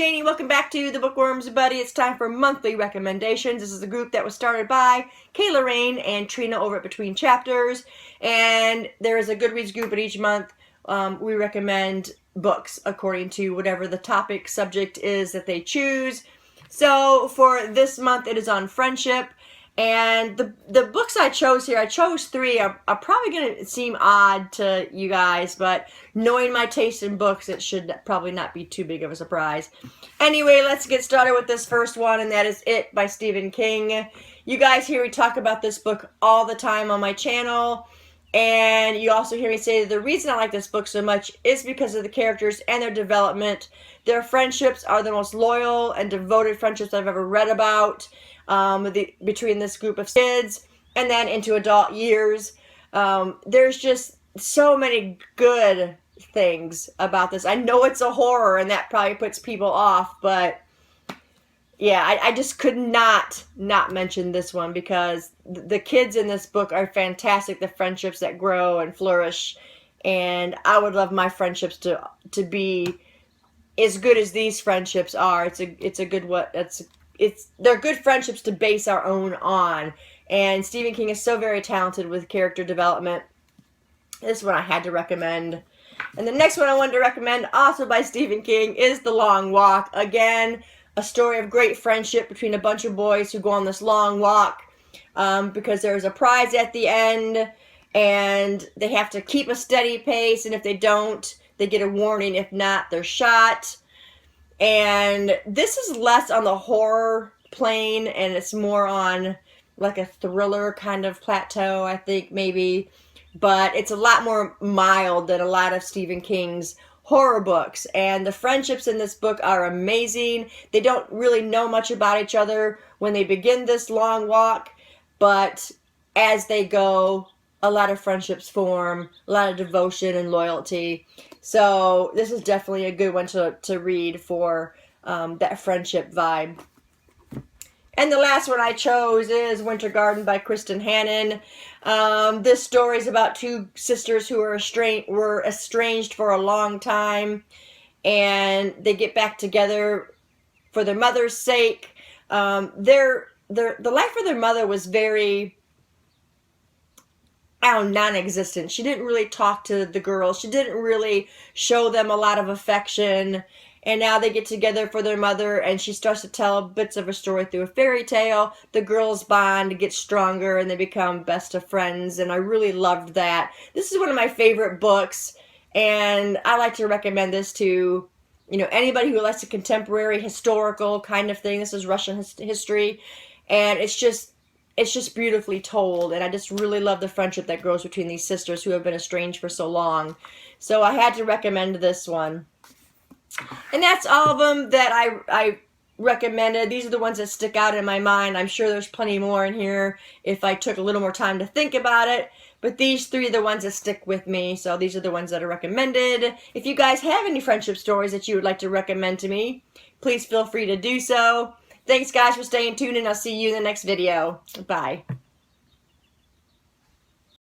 Janie. Welcome back to the Bookworms Buddy. It's time for monthly recommendations. This is a group that was started by Kayla Rain and Trina over at Between Chapters. And there is a Goodreads group, and each month we recommend books according to whatever the topic subject is that they choose. So for this month, it is on friendship. And the books I chose here, I chose 3, are probably going to seem odd to you guys, but knowing my taste in books, it should probably not be too big of a surprise. Anyway, let's get started with this first one, and that is It by Stephen King. You guys hear me talk about this book all the time on my channel, and you also hear me say that the reason I like this book so much is because of the characters and their development. Their friendships are the most loyal and devoted friendships I've ever read about. Between this group of kids and then into adult years. There's just so many good things about this. I know it's a horror and that probably puts people off, but yeah, I just could not mention this one because the kids in this book are fantastic. The friendships that grow and flourish, and I would love my friendships to be as good as these friendships are. They're good friendships to base our own on. And Stephen King is so very talented with character development. This one I had to recommend. And the next one I wanted to recommend, also by Stephen King, is The Long Walk. Again, a story of great friendship between a bunch of boys who go on this long walk because there's a prize at the end, and they have to keep a steady pace, and if they don't, they get a warning. If not, they're shot. And this is less on the horror plane, and it's more on like a thriller kind of plateau, I think, maybe. But it's a lot more mild than a lot of Stephen King's horror books. And the friendships in this book are amazing. They don't really know much about each other when they begin this long walk, but as they go, a lot of friendships form, a lot of devotion and loyalty. So this is definitely a good one to read for that friendship vibe. And the last one I chose is Winter Garden by Kristen Hannon. This story is about 2 sisters who were estranged for a long time, and they get back together for their mother's sake. The life of their mother was very non-existent. She didn't really talk to the girls. She didn't really show them a lot of affection. And now they get together for their mother, and she starts to tell bits of her story through a fairy tale. The girls bond, get stronger, and they become best of friends. And I really loved that. This is one of my favorite books, and I like to recommend this to anybody who likes a contemporary historical kind of thing. This is Russian history, and it's just beautifully told, and I just really love the friendship that grows between these sisters who have been estranged for so long. So I had to recommend this one. And that's all of them that I recommended. These are the ones that stick out in my mind. I'm sure there's plenty more in here if I took a little more time to think about it. But these 3 are the ones that stick with me. So these are the ones that are recommended. If you guys have any friendship stories that you would like to recommend to me, please feel free to do so. Thanks, guys, for staying tuned, and I'll see you in the next video. Bye.